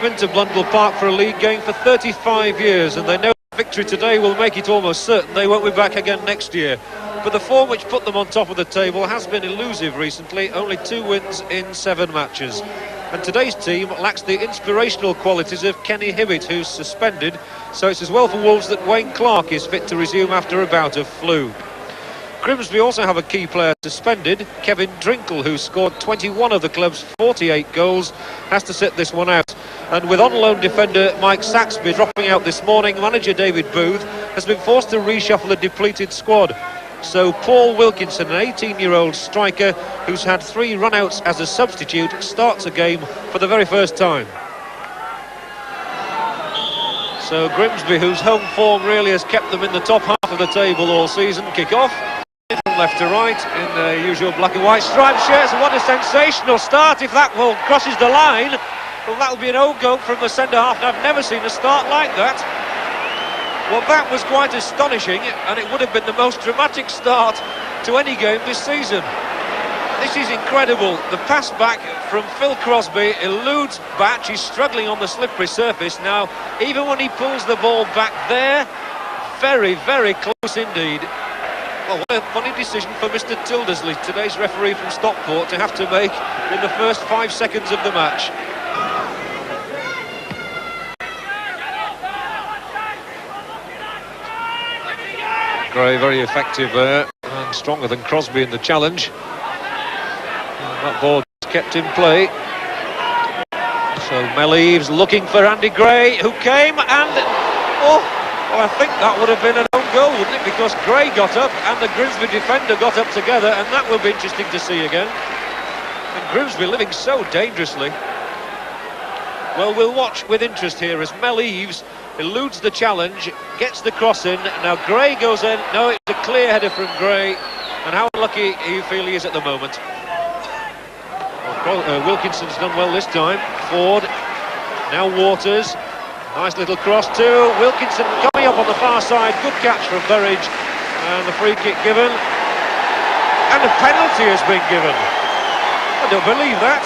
been to Blundell Park for a league game for 35 years, and they know victory today will make it almost certain they won't be back again next year. But the form which put them on top of the table has been elusive recently, only 2 wins in 7 matches. And today's team lacks the inspirational qualities of Kenny Hibbett, who's suspended, so it's as well for Wolves that Wayne Clark is fit to resume after a bout of flu. Grimsby also have a key player suspended. Kevin Drinkle, who scored 21 of the club's 48 goals, has to sit this one out. And with on-loan defender Mike Saxby dropping out this morning, manager David Booth has been forced to reshuffle a depleted squad. So Paul Wilkinson, an 18-year-old striker who's had 3 runouts as a substitute, starts a game for the very first time. So Grimsby, whose home form really has kept them in the top half of the table all season, kick off. From left to right in the usual black and white striped shirts, and what a sensational start. If that ball crosses the line, well, that'll be an old goal from the centre-half, and I've never seen a start like that. Well, that was quite astonishing, and it would have been the most dramatic start to any game this season. This is incredible. The pass back from Phil Crosby eludes Batch. He's struggling on the slippery surface. Now, even when he pulls the ball back there, very, very close indeed. Well, what a funny decision for Mr. Tildersley, today's referee from Stockport, to have to make in the first 5 seconds of the match. Gray very effective there, and stronger than Crosby in the challenge. And that ball kept in play. So Mel Eves looking for Andy Gray, who came and... Well, I think that would have been an own goal, wouldn't it? Because Gray got up and the Grimsby defender got up together, and that will be interesting to see again. And Grimsby living so dangerously. Well, we'll watch with interest here as Mel Eves eludes the challenge, gets the cross in. Now Gray goes in. No, it's a clear header from Gray. And how unlucky you feel he is at the moment. Well, Wilkinson's done well this time. Ford, now Waters. Nice little cross to Wilkinson coming up on the far side. Good catch from Burridge. And the free kick given. And a penalty has been given. I don't believe that.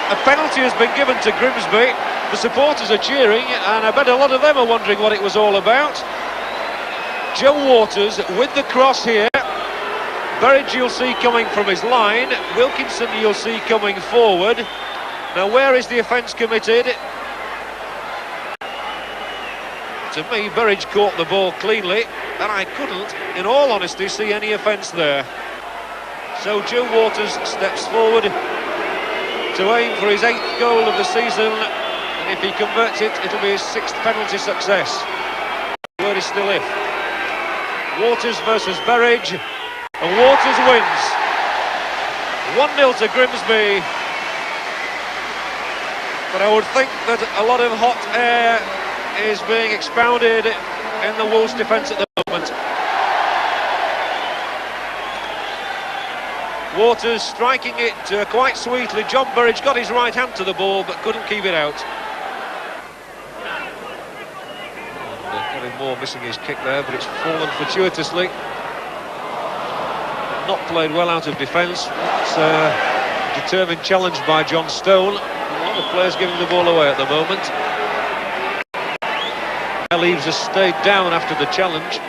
A penalty has been given to Grimsby. The supporters are cheering, and I bet a lot of them are wondering what it was all about. Joe Waters with the cross here. Burridge you'll see coming from his line. Wilkinson you'll see coming forward. Now where is the offence committed? To me, Burridge caught the ball cleanly, and I couldn't, in all honesty, see any offence there. So Joe Waters steps forward to aim for his 8th goal of the season, and if he converts it, it'll be his 6th penalty success. The word is still if. Waters versus Burridge, and Waters wins. 1-0 to Grimsby. But I would think that a lot of hot air is being expounded in the Wolves' defence at the moment. Waters striking it quite sweetly. John Burridge got his right hand to the ball but couldn't keep it out. And Kevin Moore missing his kick there, but it's fallen fortuitously. Not played well out of defence. It's a determined challenge by John Stone. A lot of players giving the ball away at the moment. Mel Eves has stayed down after the challenge.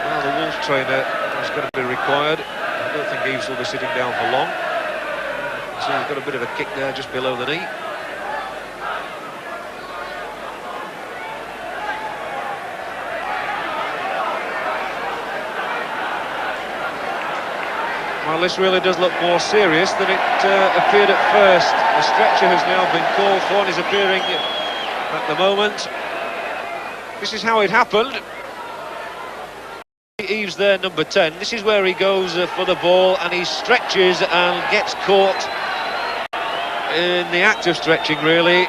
Well, the Wolves trainer is going to be required. I don't think Eves will be sitting down for long. So he's got a bit of a kick there just below the knee. Well, this really does look more serious than it appeared at first. A stretcher has now been called for and is appearing at the moment. This is how it happened. Eves there, number 10. This is where he goes for the ball, and he stretches and gets caught in the act of stretching, really.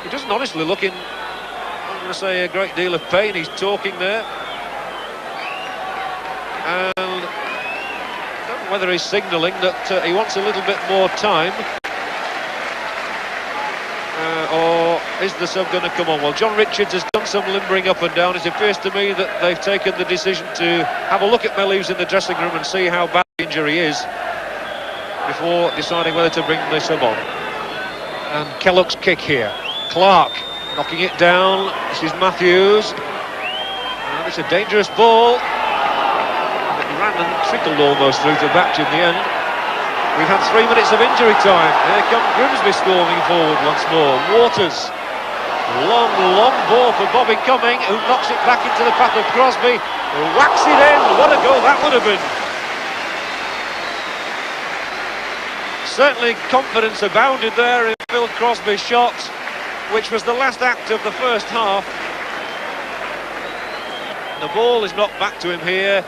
He doesn't honestly look in, I'm going to say, a great deal of pain. He's talking there. And whether he's signalling that he wants a little bit more time, or is the sub going to come on? Well, John Richards has done some limbering up and down. It appears to me that they've taken the decision to have a look at Mel Eves in the dressing room and see how bad the injury is. before deciding whether to bring the sub on. And Kellock's kick here. Clark knocking it down. This is Matthews. And it's a dangerous ball. It ran and trickled almost through to Batch in the end. We've had 3 minutes of injury time. Here come Grimsby storming forward once more. Waters. Long ball for Bobby Cumming, who knocks it back into the path of Crosby. Whacks it in. What a goal that would have been. Certainly confidence abounded there in Phil Crosby's shot, which was the last act of the first half. The ball is knocked back to him here.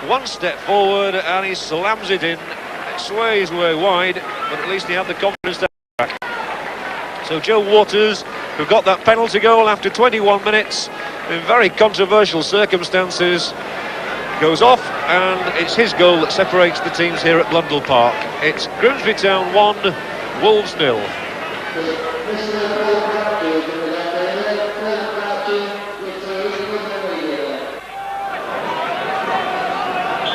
One step forward and he slams it in. It sways way wide, but at least he had the confidence to back. So Joe Waters, who got that penalty goal after 21 minutes in very controversial circumstances, goes off, and it's his goal that separates the teams here at Blundell Park. It's Grimsby Town 1, Wolves 0.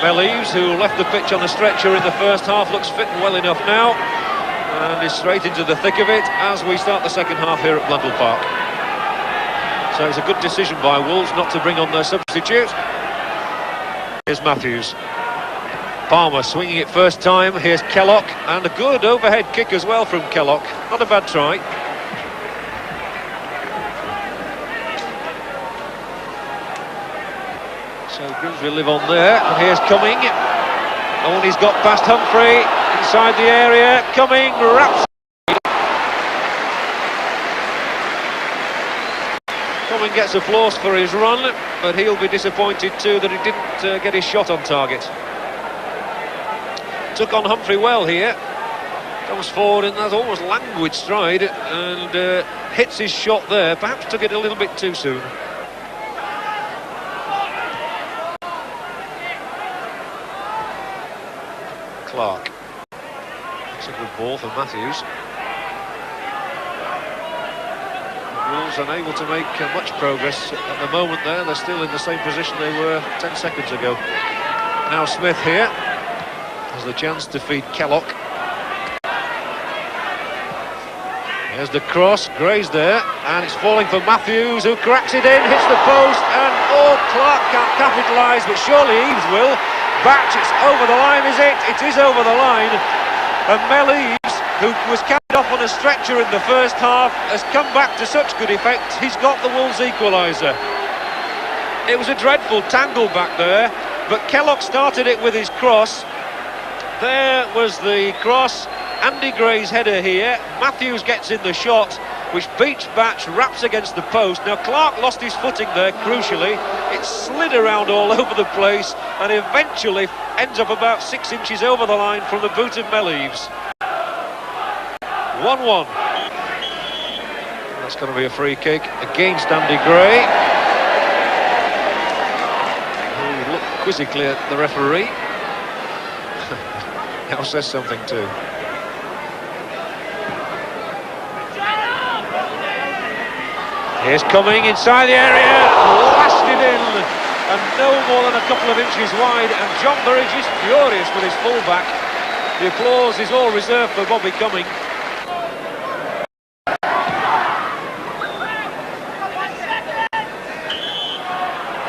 Melleves, who left the pitch on the stretcher in the first half, looks fit and well enough now, and is straight into the thick of it as we start the second half here at Blundell Park. So it's a good decision by Wolves not to bring on their substitute. Here's Matthews. Palmer swinging it first time. Here's Kellock, and a good overhead kick as well from Kellock. Not a bad try. So Grimsby live on there. And here's Cumming. Oh, and he's got past Humphrey inside the area. Cumming wraps. Cumming gets applause for his run, but he'll be disappointed too that he didn't get his shot on target. Took on Humphrey well here. Comes forward in that almost languid stride and hits his shot there. Perhaps took it a little bit too soon. Clark. It's a good ball for Matthews. Wolves unable to make much progress at the moment there. They're still in the same position they were 10 seconds ago. Now Smith here has the chance to feed Kellock. There's the cross, Gray's there, and it's falling for Matthews, who cracks it in, hits the post, and oh, Clark can't capitalise, but surely Eves will. Batch, it's over the line, is it? It is over the line, and Melleves, who was carried off on a stretcher in the first half, has come back to such good effect. He's got the Wolves equaliser. It was a dreadful tangle back there, but Kellock started it with his cross. There was the cross. Andy Gray's header here. Matthews gets in the shot, which beats Batch, wraps against the post. Now Clark lost his footing there, crucially. It slid around all over the place and eventually ends up about 6 inches over the line from the boot of Melleves. 1-1. That's going to be a free kick against Andy Gray, who looked quizzically at the referee. Now says something too. Here's Cumming inside the area, blasted in, and no more than a couple of inches wide, and John Burridge is furious with his fullback. The applause is all reserved for Bobby Cumming.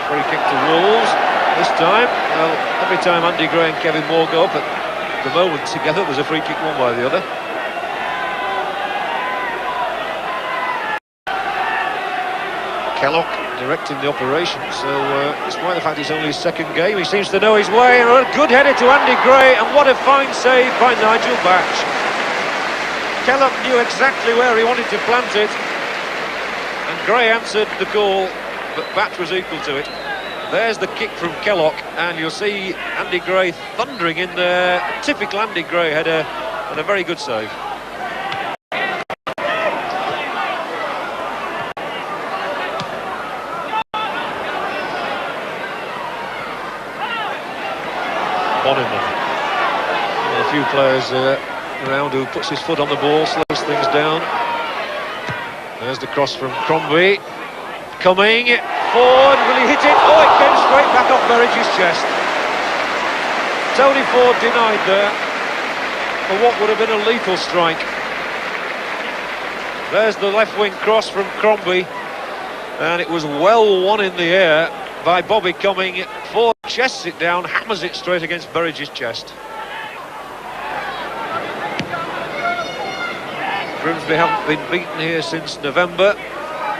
Free kick to Wolves this time. Well, every time Andy Gray and Kevin Moore go up at the moment together, there's a free kick one by the other. Kellock directing the operation, so despite the fact it's only his second game, he seems to know his way, and a good header to Andy Gray, and what a fine save by Nigel Batch. Kellock knew exactly where he wanted to plant it, and Gray answered the call, but Batch was equal to it. There's the kick from Kellock, and you'll see Andy Gray thundering in there. A typical Andy Gray header, and a very good save. A few players around who puts his foot on the ball, slows things down. There's the cross from Crombie. Coming forward, will he hit it? Oh, it came straight back off Burridge's chest. Tony Ford denied there. for what would have been a lethal strike. There's the left wing cross from Crombie, and it was well won in the air by Bobby Cumming. Ford chests it down, hammers it straight against Burridge's chest. Grimsby haven't been beaten here since November.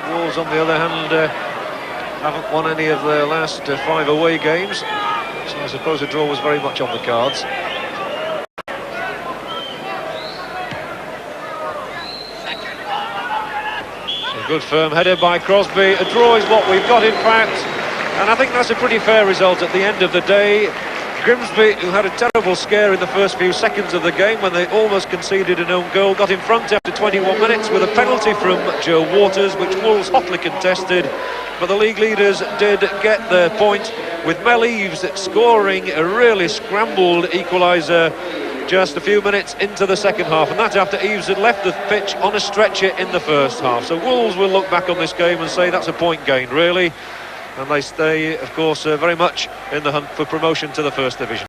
Wolves, on the other hand, haven't won any of their last 5 away games, so I suppose a draw was very much on the cards. A good firm header by Crosby. A draw is what we've got, in fact, and I think that's a pretty fair result at the end of the day. Grimsby, who had a terrible scare in the first few seconds of the game when they almost conceded an own goal, got in front after 21 minutes with a penalty from Joe Waters, which Wolves hotly contested, but the league leaders did get their point, with Mel Eves scoring a really scrambled equaliser just a few minutes into the second half, and that after Eves had left the pitch on a stretcher in the first half. So Wolves will look back on this game and say that's a point gained, really. And they stay, of course, very much in the hunt for promotion to the First Division.